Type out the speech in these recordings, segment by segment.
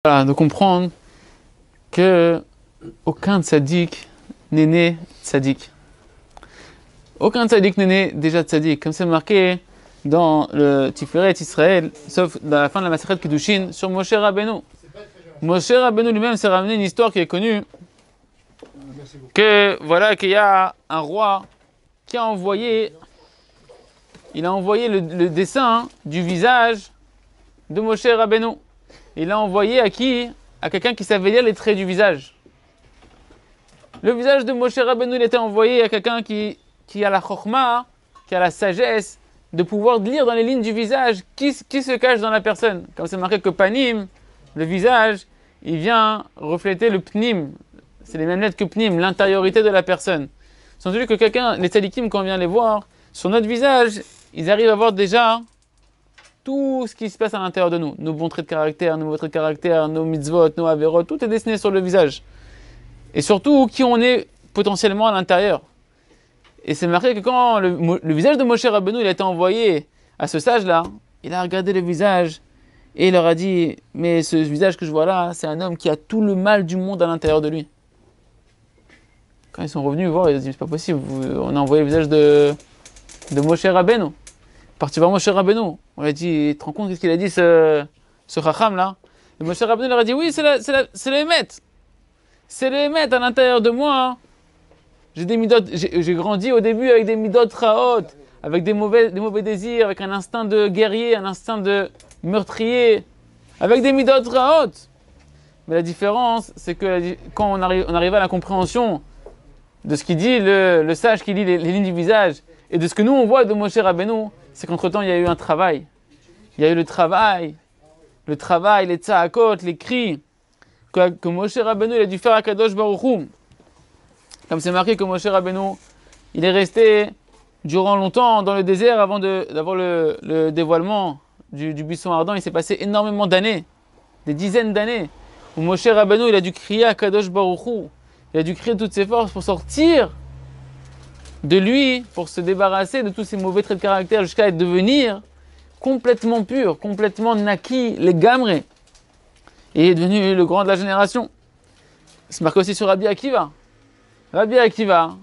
Voilà, de comprendre que aucun tzaddik n'est né tzaddik. Aucun tzaddik n'est né déjà tzaddik, comme c'est marqué dans le Tiferet Israël, sauf dans la fin de la Masechet Kiddushin, sur Moshe Rabbeinu. Moshe Rabbeinu lui-même s'est ramené une histoire qui est connue, que voilà qu'il y a un roi qui a envoyé, il a envoyé le dessin du visage de Moshe Rabbeinu. Il l'a envoyé à qui? À quelqu'un qui savait lire les traits du visage. Le visage de Moshe Rabbeinu, il était envoyé à quelqu'un qui a la chokhma, qui a la sagesse, de pouvoir lire dans les lignes du visage qui se cache dans la personne. Comme c'est marqué que panim, le visage, il vient refléter le pnim. C'est les mêmes lettres que pnim, l'intériorité de la personne. Sans doute que quelqu'un, les tzadikim, quand on vient les voir, sur notre visage, ils arrivent à voir déjà tout ce qui se passe à l'intérieur de nous. Nos bons traits de caractère, nos mauvais traits de caractère, nos mitzvot, nos averot, tout est dessiné sur le visage. Et surtout, qui on est potentiellement à l'intérieur. Et c'est marqué que quand le visage de Moshe Rabbeinu il a été envoyé à ce sage-là, il a regardé le visage et il leur a dit « Mais ce visage que je vois là, c'est un homme qui a tout le mal du monde à l'intérieur de lui. » Quand ils sont revenus voir, ils ont dit « C'est pas possible, on a envoyé le visage de Moshe Rabbeinu. » Parti voir Moshe Rabbeinu. On lui a dit « Tu te rends compte qu'est-ce qu'il a dit ce chacham là ?» Et Moshe Rabbeinu leur a dit « Oui, c'est le Hémet. C'est le Hémet à l'intérieur de moi. Hein. J'ai grandi au début avec des midot raot, avec des mauvais désirs, avec un instinct de guerrier, un instinct de meurtrier, avec des midot raot. Mais la différence, c'est que quand on arrive à la compréhension de ce qu'il dit, le sage qui lit les lignes du visage, et de ce que nous on voit de Moshe Rabbeinu, c'est qu'entre-temps il y a eu un travail. Il y a eu le travail, les tzahakot, les cris, que Moshe Rabbeinu il a dû faire à Kadosh Baruch Hu. Comme c'est marqué que Moshe Rabbeinu, il est resté durant longtemps dans le désert avant d'avoir le dévoilement du buisson ardent. Il s'est passé énormément d'années, des dizaines d'années, où Moshe Rabbeinu, il a dû crier à Kadosh Baruch Hu. Il a dû crier de toutes ses forces pour sortir de lui, pour se débarrasser de tous ses mauvais traits de caractère jusqu'à devenir complètement pur, complètement naki, les gamrés. Et il est devenu le grand de la génération. C'est marqué aussi sur Rabbi Akiva. Rabbi Akiva,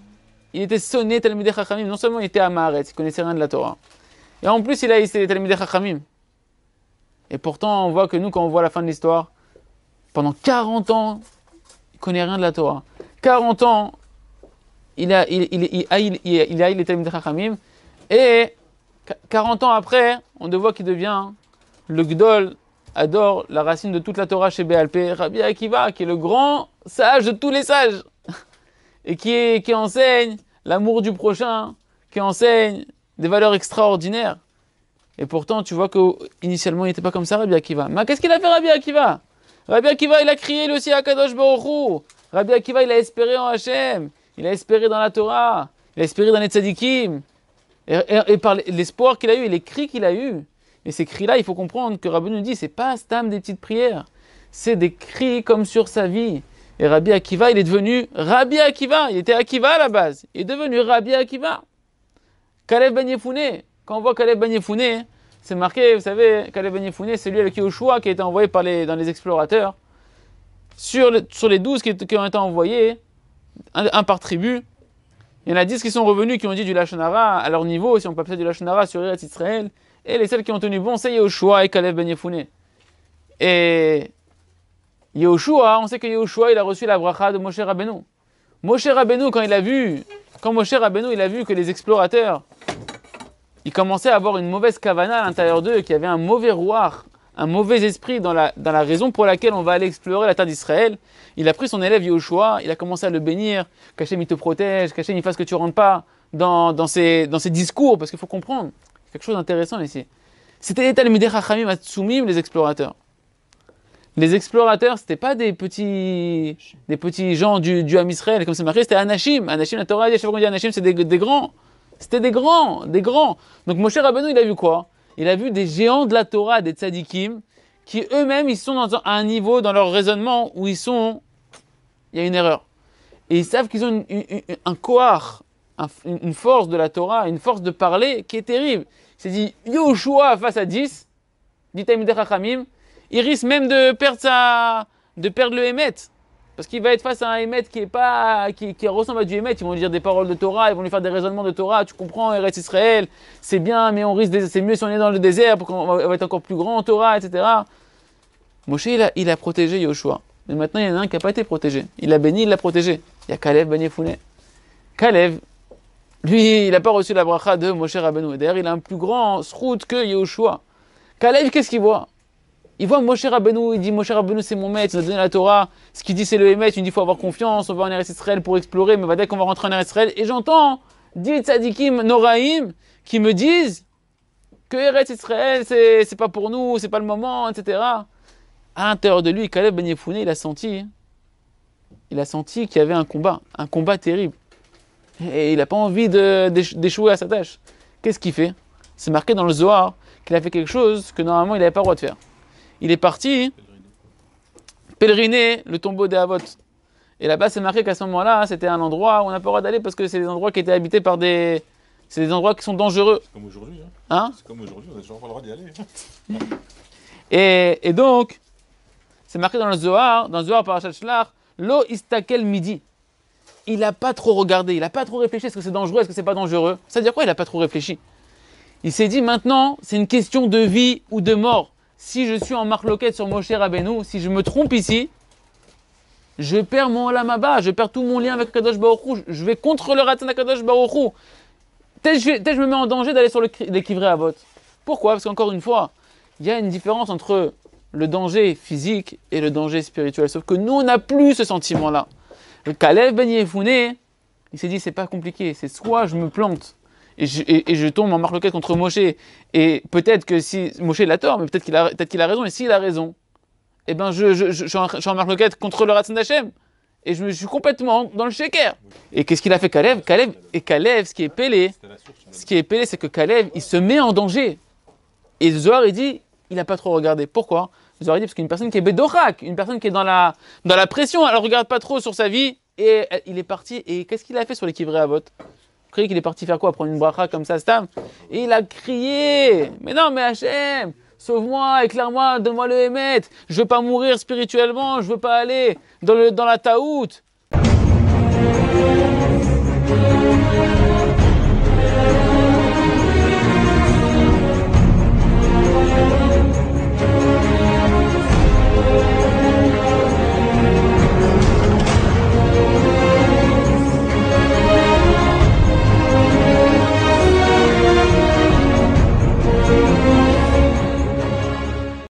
il était sonné Talmidei Chachamim. Non seulement il était à Maaretz, il connaissait rien de la Torah. Et en plus, il a hissé les Talmidei Chachamim. Et pourtant, on voit que nous, quand on voit la fin de l'histoire, pendant 40 ans, il connaît rien de la Torah. 40 ans, il a les Talmidei Chachamim. Et 40 ans après, on voit qu'il devient le Gdol, adore la racine de toute la Torah chez Béal Pé, Rabbi Akiva, qui est le grand sage de tous les sages. Et qui enseigne l'amour du prochain, qui enseigne des valeurs extraordinaires. Et pourtant, tu vois qu'initialement, il n'était pas comme ça, Rabbi Akiva. Mais qu'est-ce qu'il a fait, Rabbi Akiva? Rabbi Akiva, il a crié lui aussi à Kadosh Baruch Hu. Rabbi Akiva, il a espéré en Hachem. Il a espéré dans la Torah. Il a espéré dans les tzadikim. Et par l'espoir qu'il a eu et les cris qu'il a eu. Et ces cris-là, il faut comprendre que Rabbi nous dit, c'est pas stam des petites prières. C'est des cris comme sur sa vie. Et Rabbi Akiva, il est devenu Rabbi Akiva. Il était Akiva à la base. Il est devenu Rabbi Akiva. Kalev Ben Yefouné. Quand on voit Kalev Ben Yefouné, c'est marqué, vous savez, Kalev Ben Yefouné, c'est lui avec Yoshua qui a été envoyé dans les explorateurs. Sur les 12 qui ont été envoyés, un par tribu, il y en a 10 qui sont revenus, qui ont dit du Lashon Hara à leur niveau, si on peut appeler du Lashon Hara sur Eretz Israël. Et les seuls qui ont tenu bon, c'est Yoshua et Kalev Ben Yefouné. Et Yehoshua, on sait que Yehoshua, il a reçu la bracha de Moshe Rabbeinu. Moshe Rabbeinu, quand Moshe Rabbeinu, il a vu que les explorateurs, ils commençaient à avoir une mauvaise kavana à l'intérieur d'eux, qu'il y avait un mauvais roi, un mauvais esprit dans la raison pour laquelle on va aller explorer la terre d'Israël, il a pris son élève Yehoshua, il a commencé à le bénir, qu'Hachem il te protège, qu'Hachem il fasse que tu rentres pas dans ses discours, parce qu'il faut comprendre, quelque chose d'intéressant ici. C'était les Talmidei Chachamim Atzumim, les explorateurs. Les explorateurs, c'était pas des petits gens du Ham Israël, comme c'est marqué, c'était Anashim. Anashim, la Torah dit, à chaque fois qu'on dit Anashim, c'est des grands. C'était des grands. Donc Moshe Rabbeinu, il a vu quoi? Il a vu des géants de la Torah, des tzadikim, qui eux-mêmes, ils sont à un niveau dans leur raisonnement où il y a une erreur. Et ils savent qu'ils ont un koach, une force de la Torah, une force de parler qui est terrible. Il s'est dit, Yehoshua face à 10, dit Talmidei Chachamim, il risque même de perdre le Hémet. Parce qu'il va être face à un Hémet qui ressemble à du Hémet. Ils vont lui dire des paroles de Torah, ils vont lui faire des raisonnements de Torah. Tu comprends, Eretz Israël, c'est bien, mais c'est mieux si on est dans le désert, pour qu'on va être encore plus grand en Torah, etc. Moshe, il a protégé Yoshua. Mais maintenant, il y en a un qui n'a pas été protégé. Il l'a béni, il l'a protégé. Il y a Kalev Ben Yefouné. Kalev, lui, il n'a pas reçu la bracha de Moshe Rabbeinu. D'ailleurs, il a un plus grand srout que Yoshua. Kalev, qu'est-ce qu'il voit? Il voit Moshe Rabbeinu, il dit Moshe Rabbeinu c'est mon maître, il nous a donné la Torah. Ce qu'il dit c'est le Hémet, il dit il faut avoir confiance, on va en Eretz Israël pour explorer, mais dès qu'on va rentrer en Eretz Israël, et j'entends 10 tzadikim noraïm qui me disent que Eretz Israël c'est pas pour nous, c'est pas le moment, etc. À l'intérieur de lui, Kalev Ben Yefouné, il a senti qu'il y avait un combat terrible. Et il n'a pas envie d'échouer à sa tâche. Qu'est-ce qu'il fait? C'est marqué dans le Zohar qu'il a fait quelque chose que normalement il n'avait pas le droit de faire. Il est parti pèleriner le tombeau des Havot. Et là-bas, c'est marqué qu'à ce moment-là, c'était un endroit où on n'a pas le droit d'aller parce que c'est des endroits qui étaient habités par des... C'est des endroits qui sont dangereux. C'est comme aujourd'hui. Hein? C'est comme aujourd'hui, on n'a toujours pas le droit d'y aller. Et donc, c'est marqué dans le Zohar Parashat Shlach, Lo istakel midi. Il n'a pas trop regardé, il n'a pas trop réfléchi, est-ce que c'est dangereux, est-ce que c'est pas dangereux? Ça veut dire quoi, il n'a pas trop réfléchi? Il s'est dit maintenant, c'est une question de vie ou de mort. Si je suis en marloquette sur Moshe Rabbeinu, si je me trompe ici, je perds mon Olam Haba, je perds tout mon lien avec Kadosh Baruch Hu, je vais contre le Ratzon Kadosh Baruch Hu. Peut-être je me mets en danger d'aller sur les Kivrei Avot. Pourquoi? Parce qu'encore une fois, il y a une différence entre le danger physique et le danger spirituel. Sauf que nous, on n'a plus ce sentiment-là. Le Kalev Ben Yefouné, il s'est dit, c'est pas compliqué, c'est soit je me plante, et je tombe en marloquette contre Moshe, et peut-être que si Moshe il a tort, mais peut-être qu'il a raison, et s'il a raison, eh ben je suis en marloquette contre le Ratzon d'Hachem, et je suis complètement dans le sheker. Et qu'est-ce qu'il a fait Kalev? Kalev, ce qui est pélé, c'est que Kalev, il se met en danger. Et Zohar, il dit, il n'a pas trop regardé. Pourquoi? Zohar, il dit, parce qu'une personne qui est bédorak, une personne qui est dans la pression, elle ne regarde pas trop sur sa vie, et il est parti, et qu'est-ce qu'il a fait sur les Kivrei Avot? Vous croyez qu'il est parti faire quoi? Prendre une bracha comme ça, Stam? Et il a crié, mais non, mais Hachem, sauve-moi, éclaire-moi, donne-moi le Hémet, je veux pas mourir spirituellement, je veux pas aller dans la taout,